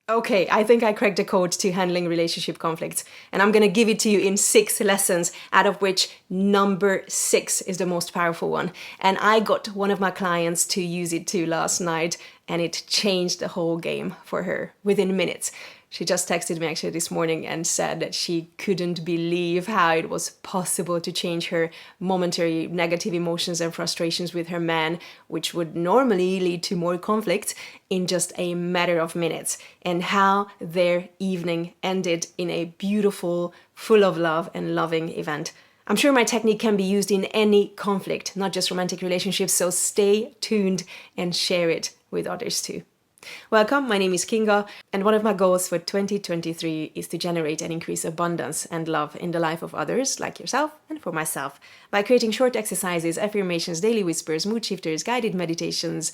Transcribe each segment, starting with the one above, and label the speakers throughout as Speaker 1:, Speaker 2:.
Speaker 1: Okay, I think I cracked the code to handling relationship conflicts, and I'm gonna give it to you in 6 lessons, out of which number 6 is the most powerful one. And I got one of my clients to use it too last night, and it changed the whole game for her within minutes. She just texted me actually this morning and said that she couldn't believe how it was possible to change her momentary negative emotions and frustrations with her man, which would normally lead to more conflict, in just a matter of minutes, and how their evening ended in a beautiful, full of love and loving event. I'm sure my technique can be used in any conflict, not just romantic relationships, so stay tuned and share it with others too. Welcome, my name is Kinga, and one of my goals for 2023 is to generate and increase abundance and love in the life of others, like yourself, and for myself, by creating short exercises, affirmations, daily whispers, mood shifters, guided meditations,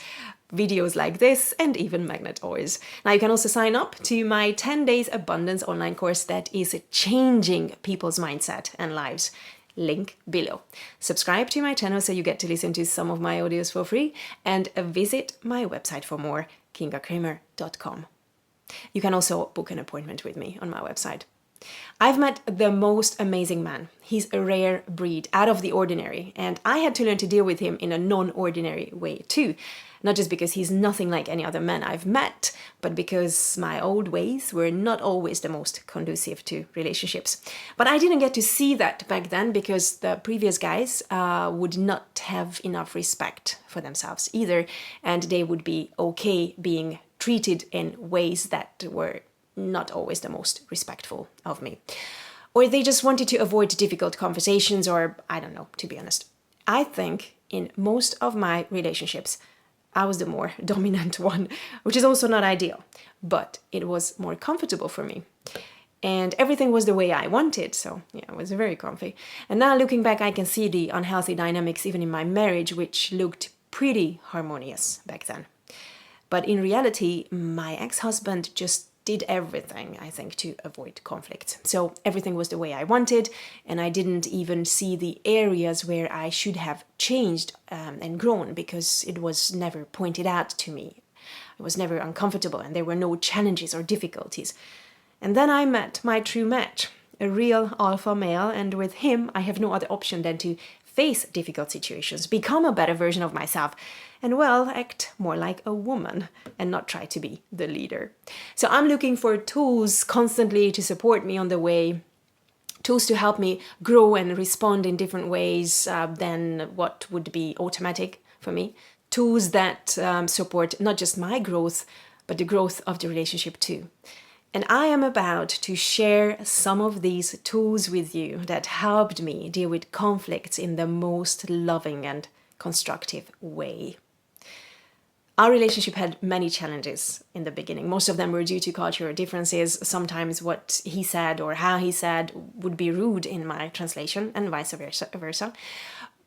Speaker 1: videos like this, and even magnet oils. Now you can also sign up to my 10 days abundance online course that is changing people's mindset and lives. Link below. Subscribe to my channel so you get to listen to some of my audios for free, and visit my website for more, kingakramer.com. You can also book an appointment with me on my website. I've met the most amazing man. He's a rare breed, out of the ordinary, and I had to learn to deal with him in a non-ordinary way too. Not just because he's nothing like any other man I've met, but because my old ways were not always the most conducive to relationships. But I didn't get to see that back then because the previous guys would not have enough respect for themselves either, and they would be okay being treated in ways that were not always the most respectful of me. Or they just wanted to avoid difficult conversations, or I don't know, to be honest. I think in most of my relationships, I was the more dominant one, which is also not ideal, but it was more comfortable for me. And everything was the way I wanted, so yeah, it was very comfy. And now looking back, I can see the unhealthy dynamics even in my marriage, which looked pretty harmonious back then. But in reality, my ex-husband just did everything, I think, to avoid conflict. So everything was the way I wanted, and I didn't even see the areas where I should have changed and grown, because it was never pointed out to me. I was never uncomfortable, and there were no challenges or difficulties. And then I met my true match, a real alpha male, and with him I have no other option than to face difficult situations, become a better version of myself, and well, act more like a woman and not try to be the leader. So I'm looking for tools constantly to support me on the way, tools to help me grow and respond in different ways than what would be automatic for me. Tools that support not just my growth, but the growth of the relationship too. And I am about to share some of these tools with you that helped me deal with conflicts in the most loving and constructive way. Our relationship had many challenges in the beginning. Most of them were due to cultural differences. Sometimes what he said or how he said would be rude in my translation, and vice versa.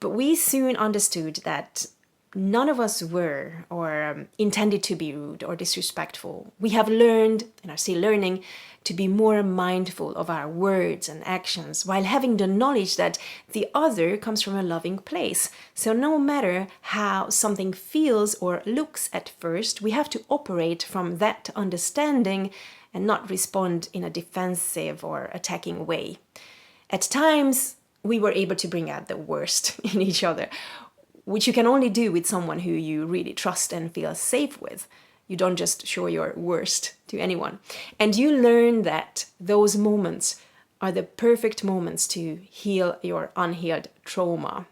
Speaker 1: But we soon understood that none of us were or intended to be rude or disrespectful. We have learned, and are still learning, to be more mindful of our words and actions, while having the knowledge that the other comes from a loving place. So no matter how something feels or looks at first, we have to operate from that understanding and not respond in a defensive or attacking way. At times, we were able to bring out the worst in each other, which you can only do with someone who you really trust and feel safe with. You don't just show your worst to anyone. And you learn that those moments are the perfect moments to heal your unhealed trauma.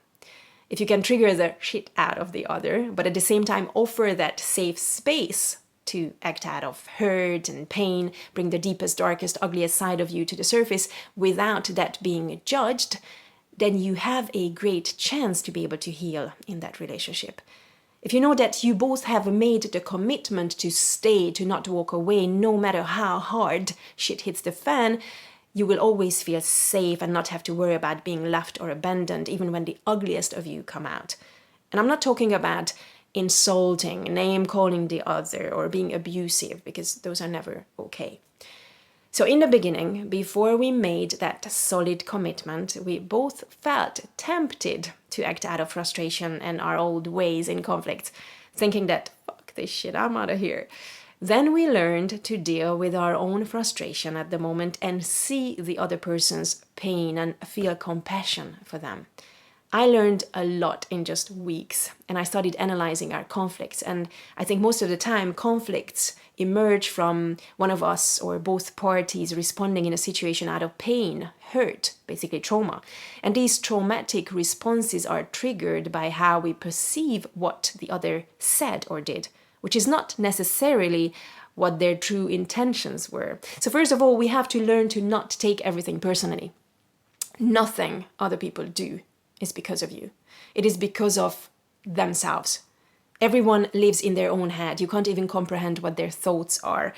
Speaker 1: If you can trigger the shit out of the other, but at the same time offer that safe space to act out of hurt and pain, bring the deepest, darkest, ugliest side of you to the surface without that being judged, then you have a great chance to be able to heal in that relationship. If you know that you both have made the commitment to stay, to not walk away, no matter how hard shit hits the fan, you will always feel safe and not have to worry about being left or abandoned, even when the ugliest of you come out. And I'm not talking about insulting, name-calling the other, or being abusive, because those are never okay. So in the beginning, before we made that solid commitment, we both felt tempted to act out of frustration and our old ways in conflict, thinking that, fuck this shit, I'm out of here. Then we learned to deal with our own frustration at the moment and see the other person's pain and feel compassion for them. I learned a lot in just weeks, and I started analyzing our conflicts. And I think most of the time, conflicts emerge from one of us or both parties responding in a situation out of pain, hurt, basically trauma. And these traumatic responses are triggered by how we perceive what the other said or did, which is not necessarily what their true intentions were. So, first of all, we have to learn to not take everything personally. Nothing other people do is because of you. It is because of themselves. Everyone lives in their own head. You can't even comprehend what their thoughts are,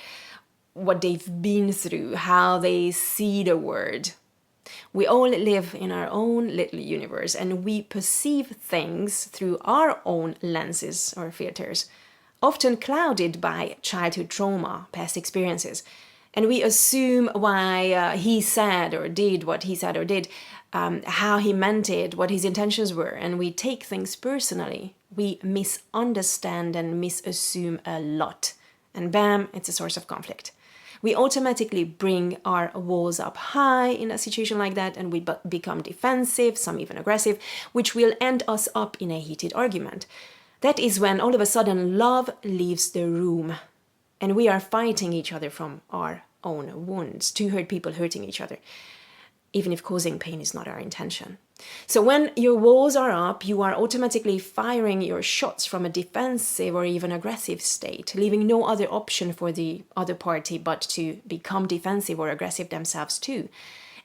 Speaker 1: what they've been through, how they see the world. We all live in our own little universe, and we perceive things through our own lenses or filters, often clouded by childhood trauma, past experiences. And we assume why he said or did what he said or did, how he meant it, what his intentions were, and we take things personally. We misunderstand and misassume a lot. And bam, it's a source of conflict. We automatically bring our walls up high in a situation like that, and we become defensive, some even aggressive, which will end us up in a heated argument. That is when all of a sudden love leaves the room, and we are fighting each other from our own wounds, two hurt people hurting each other, even if causing pain is not our intention. So when your walls are up, you are automatically firing your shots from a defensive or even aggressive state, leaving no other option for the other party but to become defensive or aggressive themselves too.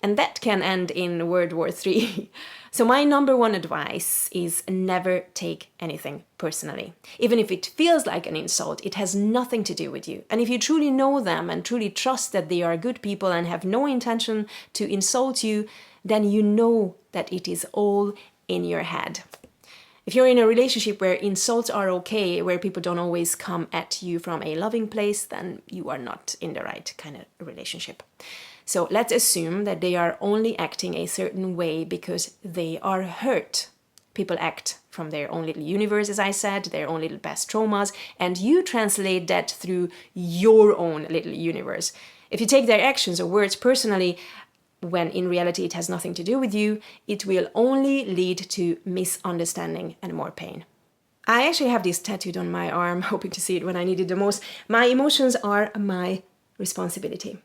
Speaker 1: And that can end in World War III. So my number one advice is never take anything personally. Even if it feels like an insult, it has nothing to do with you. And if you truly know them and truly trust that they are good people and have no intention to insult you, then you know that it is all in your head. If you're in a relationship where insults are okay, where people don't always come at you from a loving place, then you are not in the right kind of relationship. So let's assume that they are only acting a certain way because they are hurt. People act from their own little universe, as I said, their own little past traumas, and you translate that through your own little universe. If you take their actions or words personally, when in reality it has nothing to do with you, it will only lead to misunderstanding and more pain. I actually have this tattooed on my arm, hoping to see it when I need it the most. My emotions are my responsibility.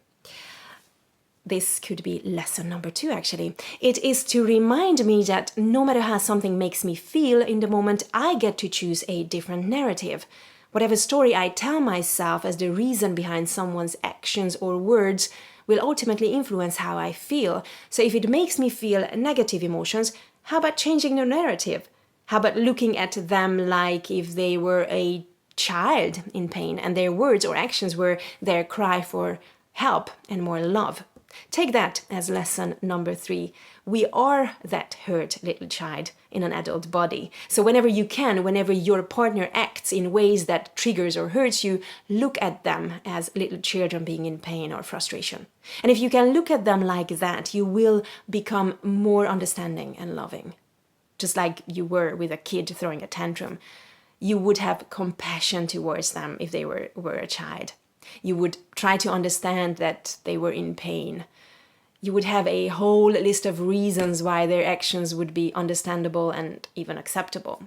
Speaker 1: This could be lesson number 2, actually. It is to remind me that no matter how something makes me feel in the moment, I get to choose a different narrative. Whatever story I tell myself as the reason behind someone's actions or words will ultimately influence how I feel. So if it makes me feel negative emotions, how about changing the narrative? How about looking at them like if they were a child in pain and their words or actions were their cry for help and more love? Take that as lesson number 3. We are that hurt little child in an adult body. So whenever you can, whenever your partner acts in ways that triggers or hurts you, look at them as little children being in pain or frustration. And if you can look at them like that, you will become more understanding and loving. Just like you were with a kid throwing a tantrum. You would have compassion towards them if they were a child. You would try to understand that they were in pain. You would have a whole list of reasons why their actions would be understandable and even acceptable.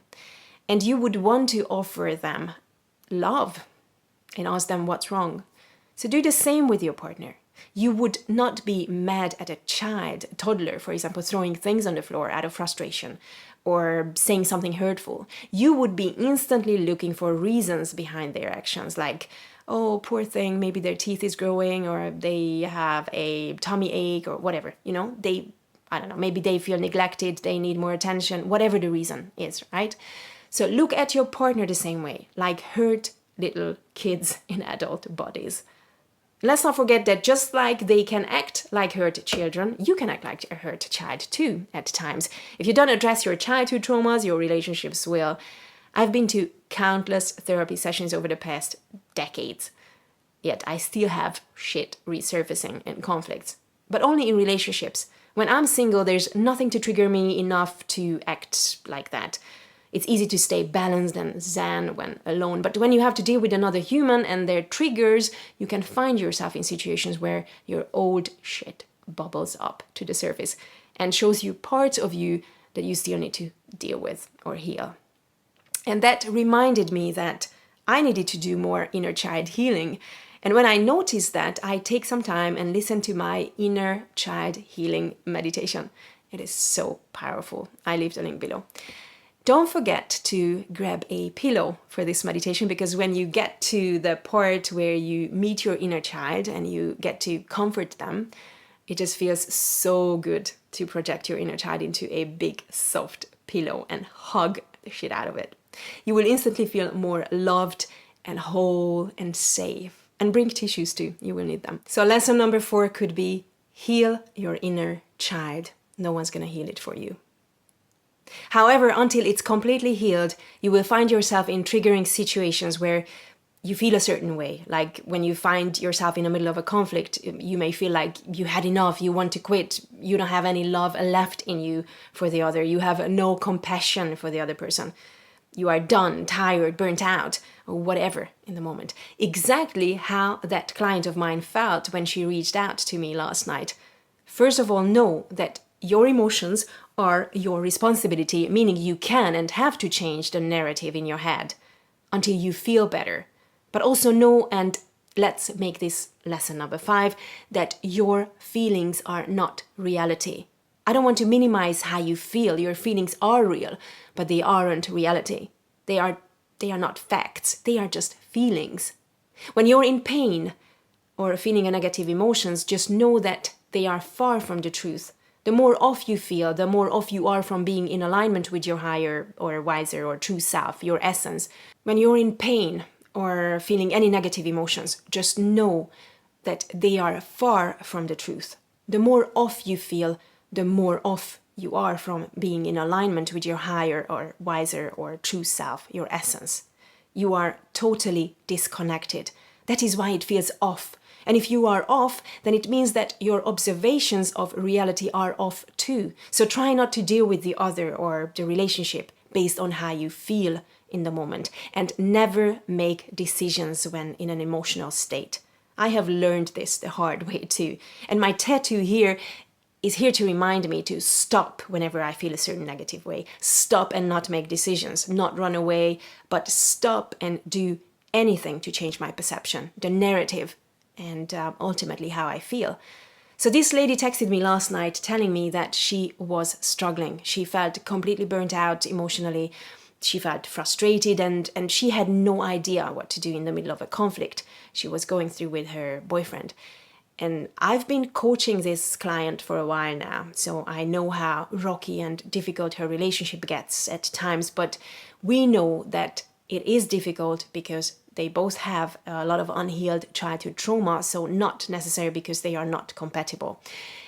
Speaker 1: And you would want to offer them love and ask them what's wrong. So do the same with your partner. You would not be mad at a child, a toddler, for example, throwing things on the floor out of frustration or saying something hurtful. You would be instantly looking for reasons behind their actions, like, oh, poor thing, maybe their teeth is growing or they have a tummy ache or whatever, maybe they feel neglected, they need more attention, whatever the reason is, right? So look at your partner the same way, like hurt little kids in adult bodies. Let's not forget that just like they can act like hurt children, you can act like a hurt child too at times. If you don't address your childhood traumas, your relationships will. I've been to countless therapy sessions over the past decades, yet I still have shit resurfacing in conflicts, but only in relationships. When I'm single, there's nothing to trigger me enough to act like that. It's easy to stay balanced and zen when alone, but when you have to deal with another human and their triggers, you can find yourself in situations where your old shit bubbles up to the surface and shows you parts of you that you still need to deal with or heal. And that reminded me that I needed to do more inner child healing. And when I noticed that, I take some time and listen to my inner child healing meditation. It is so powerful. I leave the link below. Don't forget to grab a pillow for this meditation, because when you get to the part where you meet your inner child and you get to comfort them, it just feels so good to project your inner child into a big, soft pillow and hug the shit out of it. You will instantly feel more loved and whole and safe. And bring tissues too, you will need them. So lesson number 4 could be heal your inner child. No one's gonna heal it for you. However, until it's completely healed, you will find yourself in triggering situations where you feel a certain way. Like when you find yourself in the middle of a conflict, you may feel like you had enough, you want to quit, you don't have any love left in you for the other, you have no compassion for the other person. You are done, tired, burnt out, or whatever in the moment. Exactly how that client of mine felt when she reached out to me last night. First of all, know that your emotions are your responsibility, meaning you can and have to change the narrative in your head until you feel better. But also know, and let's make this lesson number 5, that your feelings are not reality. I don't want to minimize how you feel. Your feelings are real, but they aren't reality. They are not facts. They are just feelings. When you're in pain or feeling a negative emotions, just know that they are far from the truth. The more off you feel, the more off you are from being in alignment with your higher or wiser or true self, your essence. When you're in pain or feeling any negative emotions, just know that they are far from the truth. The more off you feel, the more off you are from being in alignment with your higher or wiser or true self, your essence. You are totally disconnected. That is why it feels off. And if you are off, then it means that your observations of reality are off too. So try not to deal with the other or the relationship based on how you feel in the moment, and never make decisions when in an emotional state. I have learned this the hard way too. And my tattoo here is here to remind me to stop whenever I feel a certain negative way. Stop and not make decisions, not run away, but stop and do anything to change my perception, the narrative, and ultimately how I feel. So this lady texted me last night telling me that she was struggling. She felt completely burnt out emotionally. She felt frustrated and she had no idea what to do in the middle of a conflict she was going through with her boyfriend. And I've been coaching this client for a while now, so I know how rocky and difficult her relationship gets at times, but we know that it is difficult because they both have a lot of unhealed childhood trauma, so not necessarily because they are not compatible.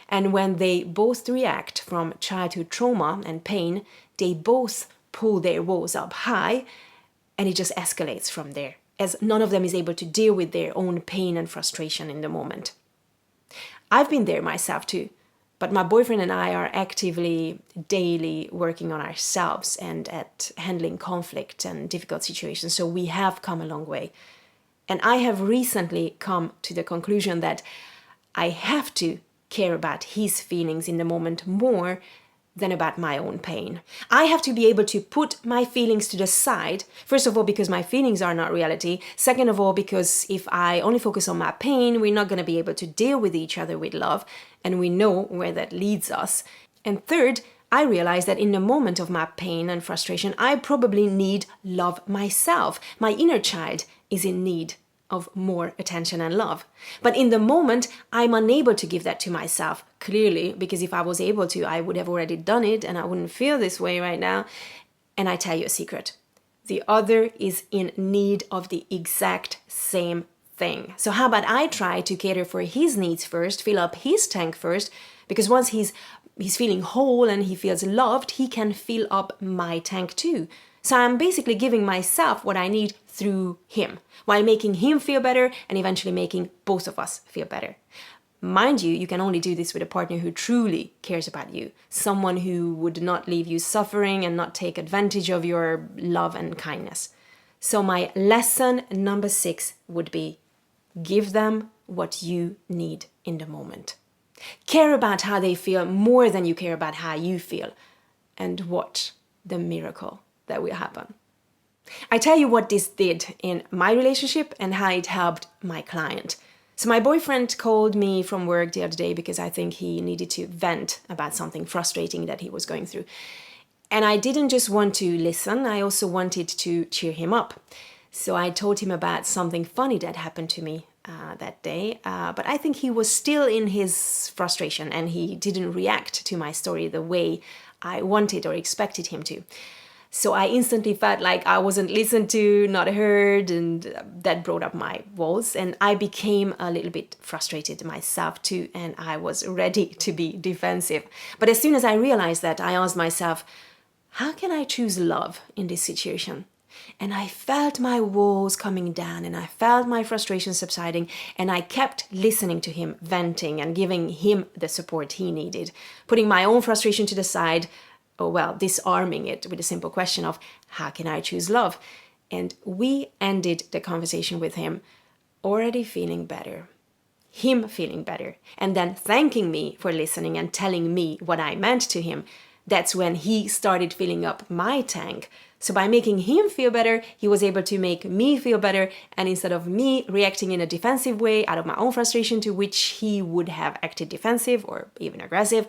Speaker 1: And when they both react from childhood trauma and pain, they both pull their walls up high, and it just escalates from there, as none of them is able to deal with their own pain and frustration in the moment. I've been there myself too, but my boyfriend and I are actively, daily working on ourselves and at handling conflict and difficult situations, so we have come a long way. And I have recently come to the conclusion that I have to care about his feelings in the moment more than about my own pain. I have to be able to put my feelings to the side, first of all because my feelings are not reality, second of all because if I only focus on my pain, we're not going to be able to deal with each other with love, and we know where that leads us. And third, I realize that in the moment of my pain and frustration, I probably need love myself. My inner child is in need of more attention and love. But in the moment, I'm unable to give that to myself, clearly, because if I was able to, I would have already done it and I wouldn't feel this way right now. And I tell you a secret. The other is in need of the exact same thing. So how about I try to cater for his needs first, fill up his tank first, because once he's feeling whole and he feels loved, he can fill up my tank too. So I'm basically giving myself what I need through him, while making him feel better and eventually making both of us feel better. Mind you, you can only do this with a partner who truly cares about you, someone who would not leave you suffering and not take advantage of your love and kindness. So my lesson number 6 would be, give them what you need in the moment. Care about how they feel more than you care about how you feel, and watch the miracle that will happen. I tell you what this did in my relationship and how it helped my client. So my boyfriend called me from work the other day because I think he needed to vent about something frustrating that he was going through. And I didn't just want to listen, I also wanted to cheer him up. So I told him about something funny that happened to me that day, but I think he was still in his frustration and he didn't react to my story the way I wanted or expected him to. So I instantly felt like I wasn't listened to, not heard, and that brought up my walls. And I became a little bit frustrated myself too, and I was ready to be defensive. But as soon as I realized that, I asked myself, how can I choose love in this situation? And I felt my walls coming down and I felt my frustration subsiding, and I kept listening to him venting and giving him the support he needed, putting my own frustration to the side, disarming it with a simple question of, how can I choose love? And we ended the conversation with him already feeling better, him feeling better, and then thanking me for listening and telling me what I meant to him. That's when he started filling up my tank. So by making him feel better, he was able to make me feel better. And instead of me reacting in a defensive way out of my own frustration, to which he would have acted defensive or even aggressive,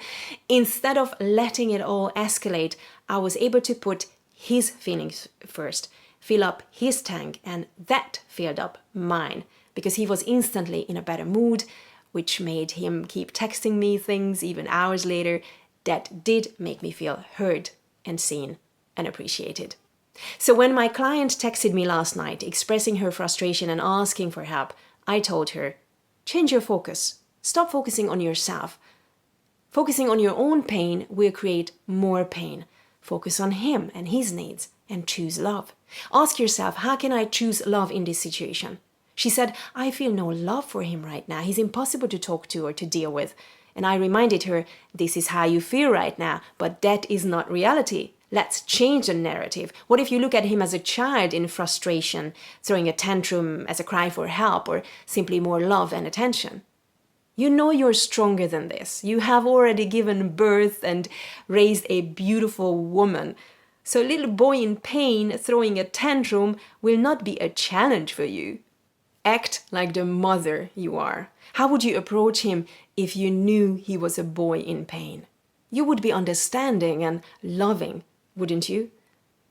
Speaker 1: instead of letting it all escalate, I was able to put his feelings first, fill up his tank, and that filled up mine, because he was instantly in a better mood, which made him keep texting me things even hours later that did make me feel heard and seen and appreciated. So when my client texted me last night expressing her frustration and asking for help, I told her, change your focus. Stop focusing on yourself. Focusing on your own pain will create more pain. Focus on him and his needs and choose love. Ask yourself, how can I choose love in this situation? She said, I feel no love for him right now. He's impossible to talk to or to deal with. And I reminded her, this is how you feel right now, but that is not reality. Let's change the narrative. What if you look at him as a child in frustration, throwing a tantrum as a cry for help, or simply more love and attention? You know you're stronger than this. You have already given birth and raised a beautiful woman. So a little boy in pain throwing a tantrum will not be a challenge for you. Act like the mother you are. How would you approach him if you knew he was a boy in pain? You would be understanding and loving, wouldn't you?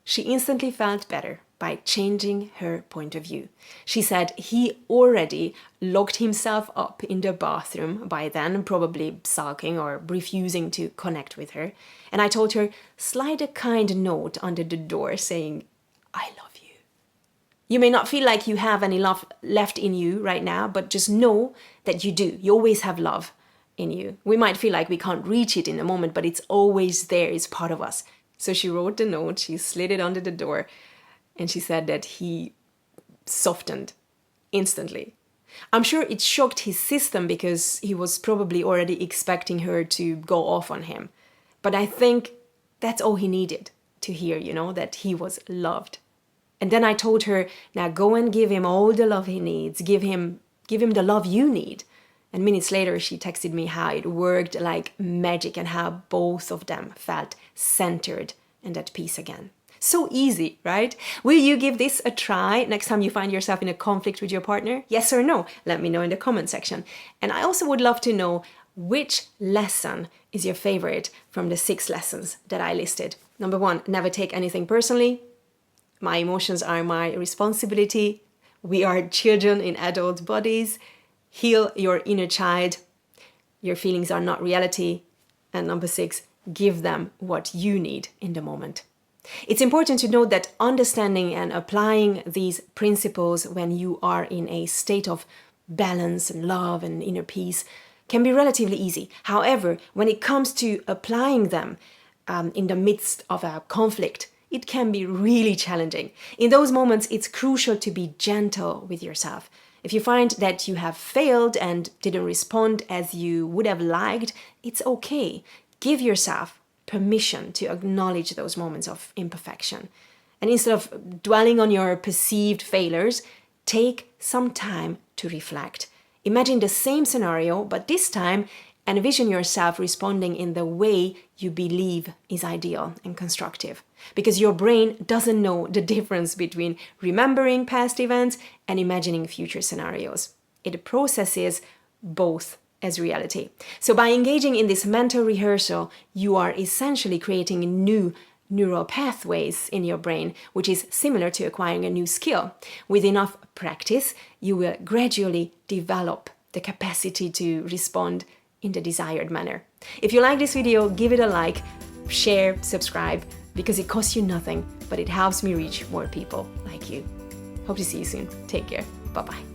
Speaker 1: She instantly felt better by changing her point of view. She said he already locked himself up in the bathroom by then, probably sulking or refusing to connect with her. And I told her, slide a kind note under the door saying, I love you. You may not feel like you have any love left in you right now, but just know that you do. You always have love in you. We might feel like we can't reach it in a moment, but it's always there. It's part of us. So she wrote the note, she slid it under the door, and she said that he softened instantly. I'm sure it shocked his system because he was probably already expecting her to go off on him. But I think that's all he needed to hear, that he was loved. And then I told her, now go and give him all the love he needs. Give him the love you need. And minutes later, she texted me how it worked like magic and how both of them felt centered and at peace again. So easy, right? Will you give this a try next time you find yourself in a conflict with your partner? Yes or no? Let me know in the comment section. And I also would love to know which lesson is your favorite from the 6 lessons that I listed. Number 1, never take anything personally. My emotions are my responsibility. We are children in adult bodies. Heal your inner child. Your feelings are not reality. And number 6, give them what you need in the moment. It's important to note that understanding and applying these principles when you are in a state of balance and love and inner peace can be relatively easy. However, when it comes to applying them in the midst of a conflict, it can be really challenging. In those moments, it's crucial to be gentle with yourself. If you find that you have failed and didn't respond as you would have liked, it's okay. Give yourself permission to acknowledge those moments of imperfection. And instead of dwelling on your perceived failures, take some time to reflect. Imagine the same scenario, but this time envision yourself responding in the way you believe is ideal and constructive. Because your brain doesn't know the difference between remembering past events and imagining future scenarios. It processes both as reality. So by engaging in this mental rehearsal, you are essentially creating new neural pathways in your brain, which is similar to acquiring a new skill. With enough practice, you will gradually develop the capacity to respond in the desired manner. If you like this video, give it a like, share, subscribe, because it costs you nothing, but it helps me reach more people like you. Hope to see you soon. Take care. Bye-bye.